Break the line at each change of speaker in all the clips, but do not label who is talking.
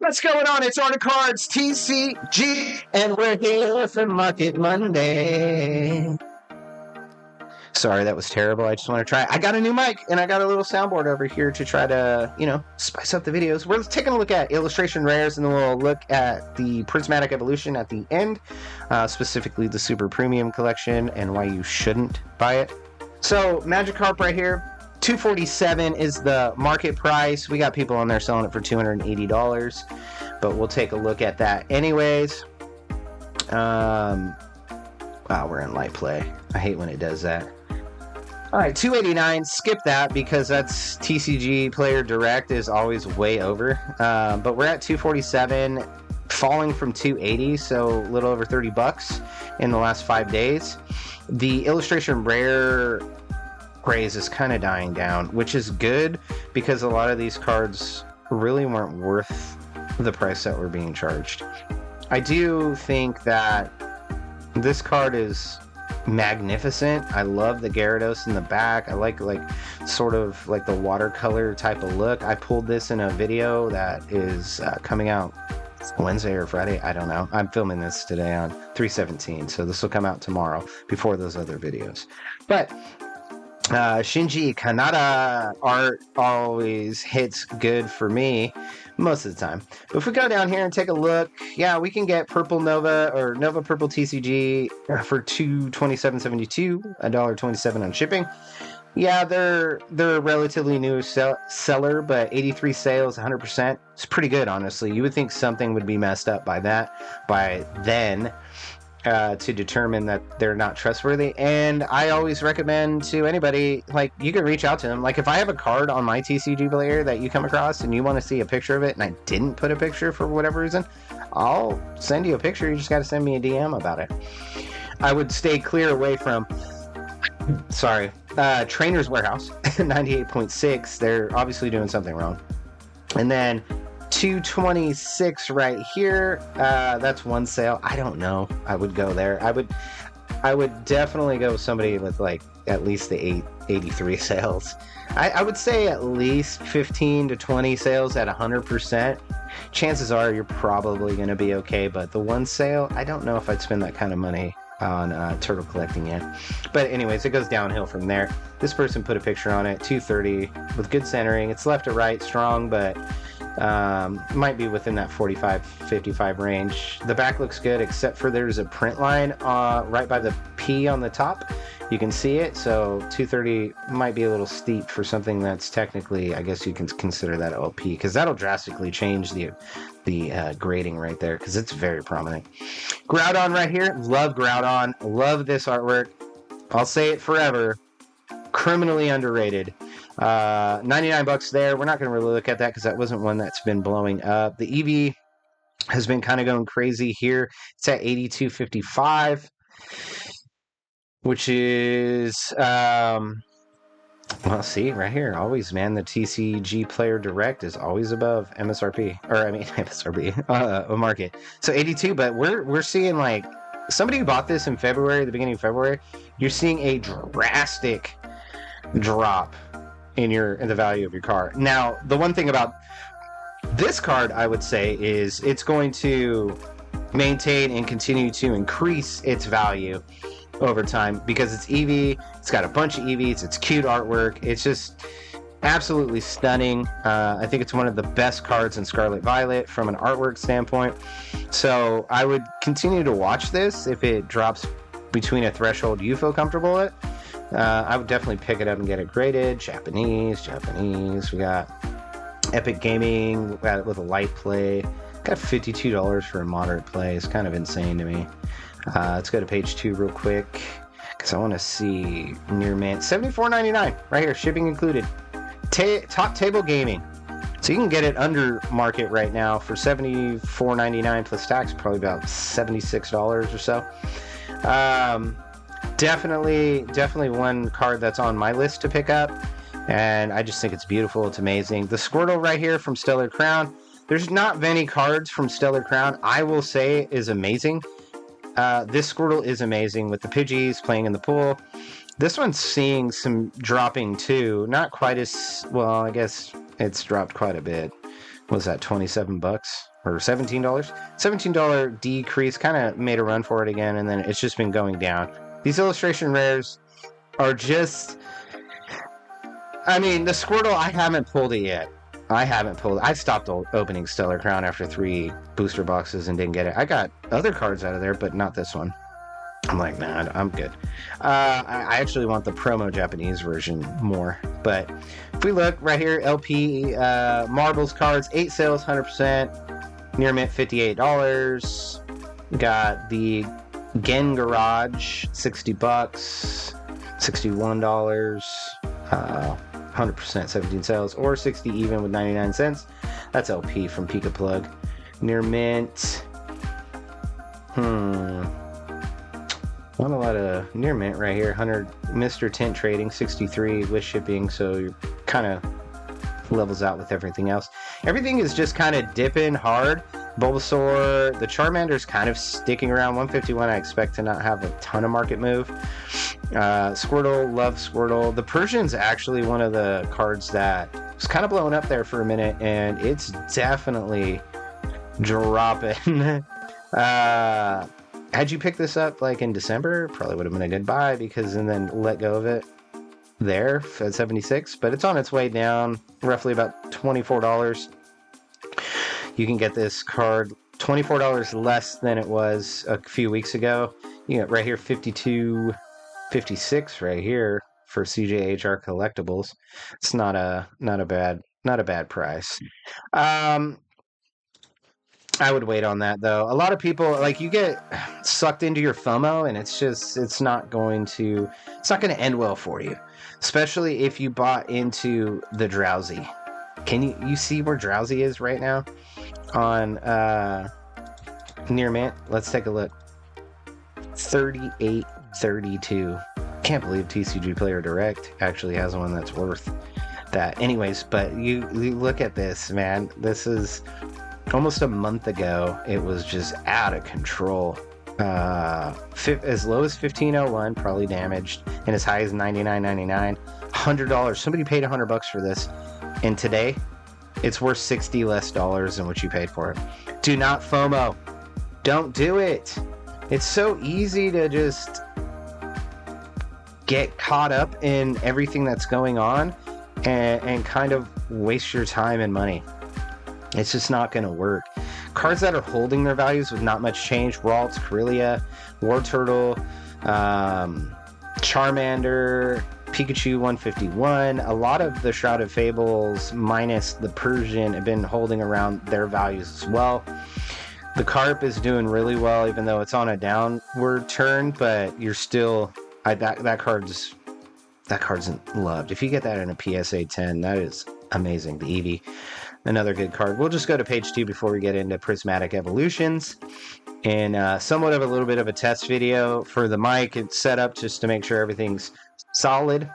What's going on? It's Art of Cards TCG, and we're here for Market Monday. Sorry, that was terrible. I just want to try. I got a new mic, and I got a little soundboard over here to try to, spice up the videos. We're taking a look at illustration rares, and then we'll look at the Prismatic Evolution at the end, specifically the Super Premium Collection, and why you shouldn't buy it. So, Magikarp right here. $247 is the market price. We got people on there selling it for $280, but we'll take a look at that anyways. Wow, we're in light play. I hate when it does that. All right, $289. Skip that because that's TCG Player Direct is always way over. But we're at $247, falling from $280, so a little over $30 in the last 5 days. The illustration rare craze is kind of dying down, which is good because a lot of these cards really weren't worth the price that we're being charged. I do think that this card is magnificent. I love the Gyarados in the back. I like sort of like the watercolor type of look. I pulled this in a video that is coming out Wednesday or Friday. I don't know. I'm filming this today on 3/17, so this will come out tomorrow before those other videos. But Shinji Kanata art always hits good for me most of the time. But if we go down here and take a look, yeah, we can get Purple Nova or Nova Purple TCG for $227.72, $1.27 on shipping. Yeah, they're a relatively new seller, but 83 sales, 100%. It's pretty good, honestly. You would think something would be messed up by then. To determine that they're not trustworthy. And I always recommend to anybody, like, you can reach out to them. Like, if I have a card on my TCG player that you come across and you want to see a picture of it and I didn't put a picture for whatever reason, I'll send you a picture. You just got to send me a DM about it. I would stay clear away from Trainer's Warehouse 98.6. They're obviously doing something wrong. And then 226 right here, that's one sale. I don't know. I would go there. I would definitely go with somebody with like at least the 83 sales. I would say at least 15 to 20 sales at 100%. Chances are you're probably going to be okay, but the one sale, I don't know if I'd spend that kind of money on turtle collecting yet. But anyways, it goes downhill from there. This person put a picture on it, 230 with good centering. It's left to right, strong, but might be within that 45-55 range. The back looks good, except for there's a print line right by the P on the top. You can see it, so 230 might be a little steep for something that's technically, I guess you can consider that OP, because that'll drastically change the grading right there, because it's very prominent. Groudon right here, love Groudon, love this artwork. I'll say it forever, criminally underrated. $99 there. We're not going to really look at that because that wasn't one that's been blowing up. The EV has been kind of going crazy here. It's at $82.55, which is well, see right here, always, man, the TCG Player Direct is always above MSRP, or I mean MSRP market. So 82, but we're seeing like somebody who bought this in February, the beginning of February, you're seeing a drastic drop in the value of your card. Now, the one thing about this card, I would say, is it's going to maintain and continue to increase its value over time because it's EV. It's got a bunch of EVs. It's cute artwork. It's just absolutely stunning. I think it's one of the best cards in Scarlet Violet from an artwork standpoint. So I would continue to watch this if it drops between a threshold you feel comfortable with. I would definitely pick it up and get it graded. Japanese. We got Epic Gaming with a light play. Got $52 for a moderate play. It's kind of insane to me. Let's go to page 2 real quick because I want to see near man. $74.99 right here, shipping included. Top Table Gaming. So you can get it under market right now for $74.99 plus tax, probably about $76 or so. Definitely one card that's on my list to pick up, and I just think it's beautiful. It's amazing. The Squirtle right here from Stellar Crown. There's not many cards from Stellar Crown I will say is amazing. This Squirtle is amazing with the Pidgeys playing in the pool. This one's seeing some dropping too. Not quite as well. I guess it's dropped quite a bit. was that 27 bucks or $17? $17 decrease, kind of made a run for it again, and then it's just been going down. These illustration rares are just, I mean, the Squirtle, I haven't pulled it yet. I stopped opening Stellar Crown after 3 booster boxes and didn't get it. I got other cards out of there, but not this one. I'm like, nah, I'm good. I actually want the promo Japanese version more. But if we look right here, LP Marbles cards, 8 sales, 100%. Near mint, $58. Got the Gen Garage, $60, $61. 100%, 17 sales, or 60 even with 99 cents. That's LP from Pika Plug. Near mint. Not a lot of near mint right here. 100 Mr. Tint Trading, 63 with shipping, so you're kind of levels out with everything else. Everything is just kind of dipping hard. Bulbasaur, the Charmander's kind of sticking around. 151, I expect to not have a ton of market move. Squirtle, love Squirtle. The Persian's actually one of the cards that was kind of blowing up there for a minute, and it's definitely dropping. Had you picked this up like in December, probably would have been a good buy, because and then let go of it there at 76, but it's on its way down, roughly about $24. You can get this card $24 less than it was a few weeks ago. You got right here 52, 56 right here for CJHR collectibles. It's not a bad price. I would wait on that though. A lot of people, like, you get sucked into your FOMO, and it's not going to end well for you, especially if you bought into the Drowsy. Can you see where Drowsy is right now on near mint? Let's take a look. 38.32. Can't believe TCG Player Direct actually has one that's worth that. Anyways, but you look at this, man. This is almost a month ago. It was just out of control. As low as 1501, probably damaged, and as high as 99.99. $100. Somebody paid $100 for this, and today it's worth $60 less than what you paid for it. Do not FOMO. Don't do it. It's so easy to just get caught up in everything that's going on and kind of waste your time and money. It's just not going to work. Cards that are holding their values with not much change: Ralts, Corellia, War Turtle, Charmander, Pikachu 151. A lot of the Shrouded Fables minus the Persian have been holding around their values as well. The Carp is doing really well, even though it's on a downward turn, but you're still that card's loved. If you get that in a PSA 10, that is amazing. The Eevee, another good card. We'll just go to page 2 before we get into Prismatic Evolutions, and somewhat of a little bit of a test video for the mic. It's set up just to make sure everything's solid.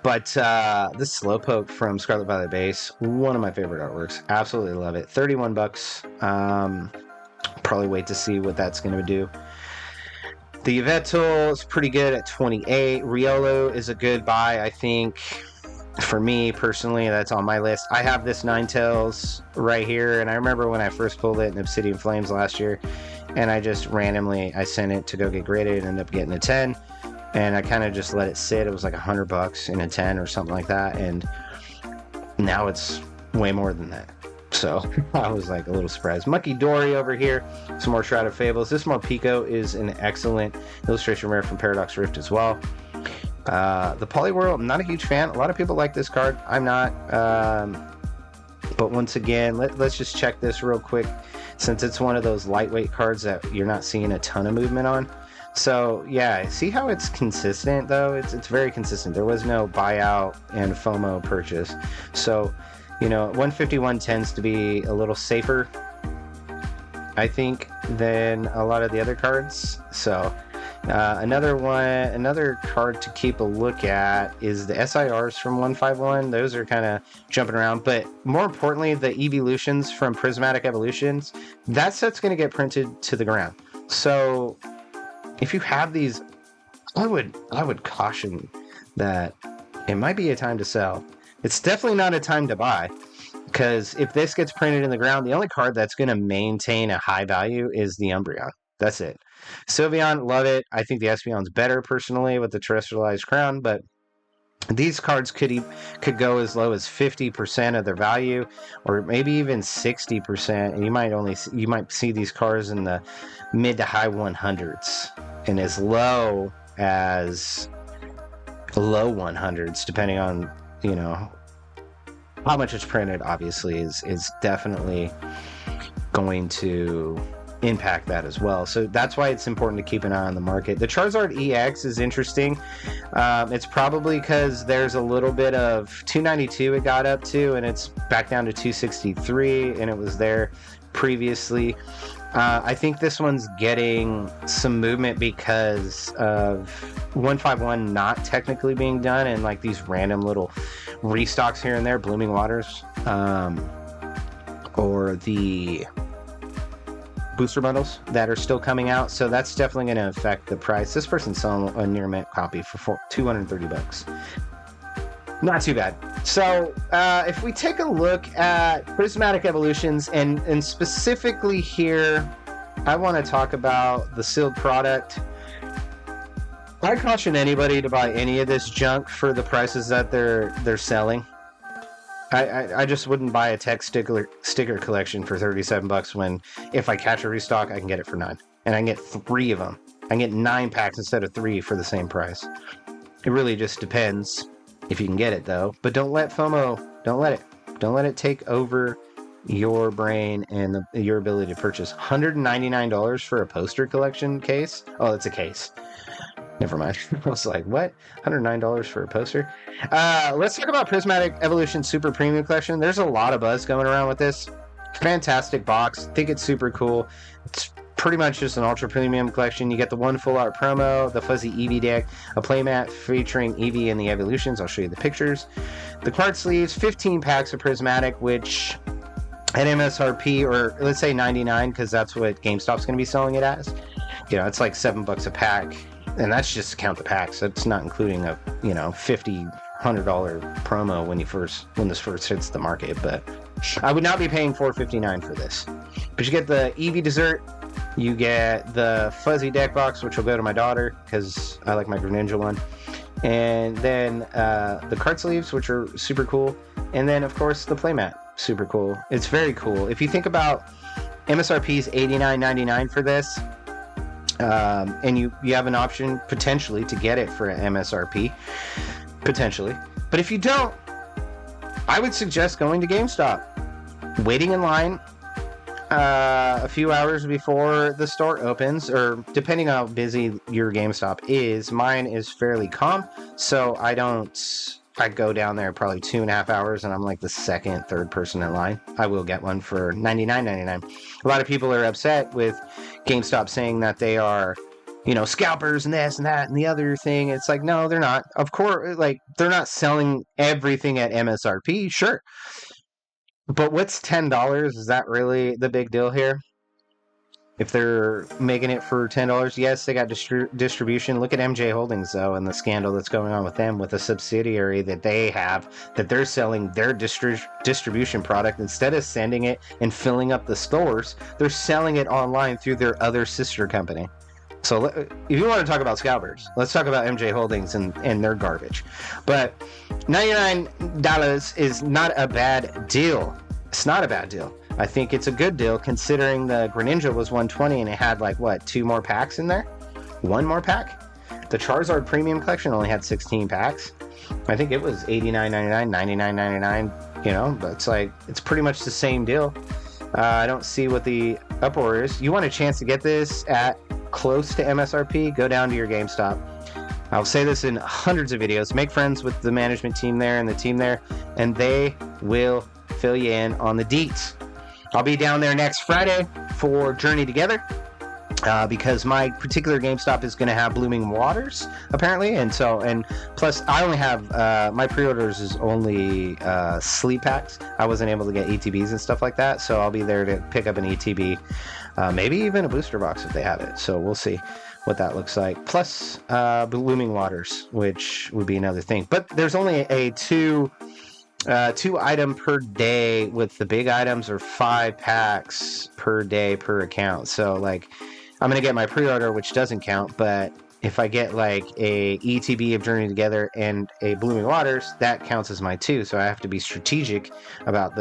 But this Slowpoke from Scarlet Violet Base, one of my favorite artworks. Absolutely love it. $31. Probably wait to see what that's going to do. The Yveltal is pretty good at 28. Riolo is a good buy, I think. For me personally, that's on my list. I have this Ninetales right here, and I remember when I first pulled it in Obsidian Flames last year, and I just randomly sent it to go get graded and ended up getting a 10, and I kind of just let it sit. It was like $100 in a 10 or something like that, and now it's way more than that. So I was like a little surprised. Mucky Dory over here, some more Shrouded Fables. This Morpeko is an excellent illustration rare from Paradox Rift as well. The Poliwhirl, I'm not a huge fan. A lot of people like this card. I'm not. But once again, let's just check this real quick, since it's one of those lightweight cards that you're not seeing a ton of movement on. So yeah, see how it's consistent though? It's very consistent. There was no buyout and FOMO purchase. So, 151 tends to be a little safer, I think, than a lot of the other cards. So another card to keep a look at is the SIRs from 151. Those are kind of jumping around, but more importantly, the Evolutions from Prismatic Evolutions, that set's going to get printed to the ground. So if you have these, I would caution that it might be a time to sell. It's definitely not a time to buy, Because if this gets printed in the ground, the only card that's going to maintain a high value is the Umbreon. That's it. Sylveon, love it. I think the Espeon's better personally with the Terrestrialized Crown, but these cards could go as low as 50% of their value, or maybe even 60%. And you might see these cards in the mid to high 100s, and as low as low 100s, depending on how much it's printed. Obviously, is definitely going to impact that as well. So that's why it's important to keep an eye on the market. The Charizard EX is interesting. It's probably because there's a little bit of 292 it got up to, and it's back down to 263, and it was there previously. I think this one's getting some movement because of 151 not technically being done, and like these random little restocks here and there, Blooming Waters, or the booster bundles that are still coming out. So that's definitely going to affect the price. This person's selling a near mint copy for $230. Not too bad. So if we take a look at prismatic evolutions, and specifically here, I want to talk about the sealed product. I caution anybody to buy any of this junk for the prices that they're selling. I just wouldn't buy a tech sticker collection for $37 when if I catch a restock, I can get it for $9, and I can get 3 of them. I can get 9 packs instead of 3 for the same price. It really just depends if you can get it, though. But don't let FOMO. Don't let it take over your brain and your ability to purchase. $199 for a poster collection case. Oh, it's a case. Never mind. I was like, what? $109 for a poster? Let's talk about Prismatic Evolution Super Premium Collection. There's a lot of buzz going around with this. Fantastic box. Think it's super cool. It's pretty much just an ultra premium collection. You get the one full art promo, the fuzzy Eevee deck, a playmat featuring Eevee and the evolutions. I'll show you the pictures. The card sleeves, 15 packs of Prismatic, which at MSRP, or let's say 99, because that's what GameStop's going to be selling it as. It's like $7 a pack. And that's just to count the packs. That's not including a $50, $100 promo when this first hits the market. But I would not be paying $4.59 for this. But you get the Eevee dessert, you get the fuzzy deck box, which will go to my daughter because I like my Greninja one, and then the card sleeves, which are super cool, and then of course the playmat, super cool. It's very cool. If you think about MSRP is $89.99 for this. And you have an option potentially to get it for an MSRP, potentially. But if you don't, I would suggest going to GameStop, waiting in line a few hours before the store opens, or depending on how busy your GameStop is. Mine is fairly calm, so I go down there probably 2.5 hours, and I'm like the second, third person in line. I will get one for $99.99. A lot of people are upset with GameStop saying that they are, scalpers and this and that and the other thing. It's like, no, they're not. Of course, like, they're not selling everything at MSRP, sure. But what's $10? Is that really the big deal here? If they're making it for $10, yes, they got distribution. Look at MJ Holdings, though, and the scandal that's going on with them, with a subsidiary that they have, that they're selling their distribution product. Instead of sending it and filling up the stores, they're selling it online through their other sister company. So if you want to talk about scalpers, let's talk about MJ Holdings and their garbage. But $99 is not a bad deal. It's not a bad deal. I think it's a good deal considering the Greninja was $120 and it had 2 more packs in there? 1 more pack? The Charizard Premium Collection only had 16 packs. I think it was $89.99, $99.99, but it's pretty much the same deal. I don't see what the uproar is. You want a chance to get this at close to MSRP? Go down to your GameStop. I'll say this in hundreds of videos. Make friends with the management team there and the team there, and they will fill you in on the deets. I'll be down there next Friday for Journey Together because my particular GameStop is going to have Blooming Waters, apparently. And plus, I only have my pre-orders is only sleep packs. I wasn't able to get ETBs and stuff like that. So I'll be there to pick up an ETB, maybe even a booster box if they have it. So we'll see what that looks like. Plus Blooming Waters, which would be another thing. But there's only a 2 2 item per day with the big items, or 5 packs per day per account. So like I'm gonna get my pre-order, which doesn't count, but if I get like a ETB of Journey Together and a Blooming Waters, that counts as my 2. So I have to be strategic about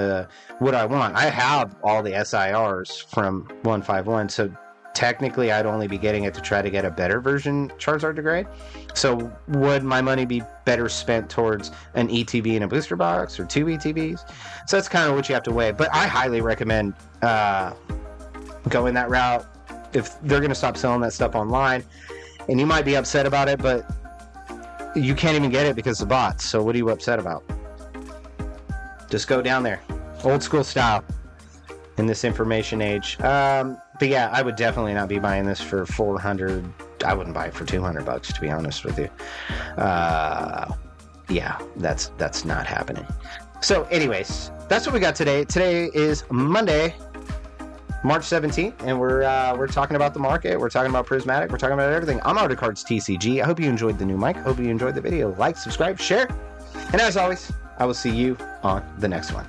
what I want. I have all the SIRs from 151, so technically I'd only be getting it to try to get a better version Charizard degrade. So would my money be better spent towards an ETB in a booster box, or 2 ETBs? So that's kind of what you have to weigh. But I highly recommend going that route if they're going to stop selling that stuff online. And you might be upset about it, but you can't even get it because of bots. So what are you upset about? Just go down there. Old school style in this information age. But yeah, I would definitely not be buying this for 400. I wouldn't buy it for $200, to be honest with you. Yeah, that's not happening. So anyways, that's what we got today. Today is Monday, March 17th, and we're talking about the market. We're talking about Prismatic. We're talking about everything. I'm Cards TCG. I hope you enjoyed the new mic. I hope you enjoyed the video. Like, subscribe, share. And as always, I will see you on the next one.